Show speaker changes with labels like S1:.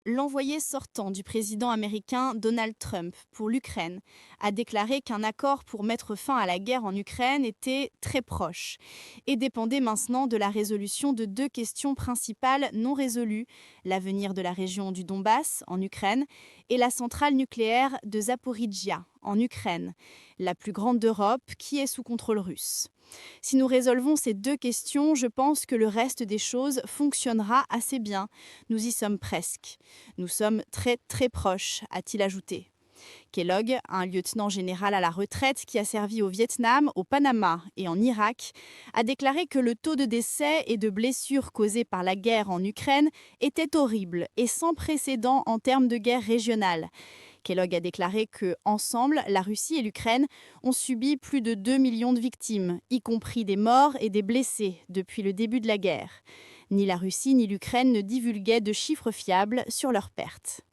S1: L'envoyé sortant du président américain Donald Trump pour l'Ukraine a déclaré qu'un accord pour mettre fin à la guerre en Ukraine était très proche et dépendait maintenant de la résolution de deux questions principales non résolues, l'avenir de la région du Donbass en Ukraine et la centrale nucléaire de Zaporizhia en Ukraine, la plus grande d'Europe qui est sous contrôle russe. Si nous résolvons ces deux questions, je pense que le reste des choses fonctionnera assez bien. Nous y sommes presque. Nous sommes très très proches, a-t-il ajouté. Kellogg, un lieutenant général à la retraite qui a servi au Vietnam, au Panama et en Irak, a déclaré que le taux de décès et de blessures causés par la guerre en Ukraine était horrible et sans précédent en termes de guerre régionale. Kellogg a déclaré que, ensemble, la Russie et l'Ukraine ont subi plus de 2 millions de victimes, y compris des morts et des blessés, depuis le début de la guerre. Ni la Russie ni l'Ukraine ne divulguaient de chiffres fiables sur leurs pertes.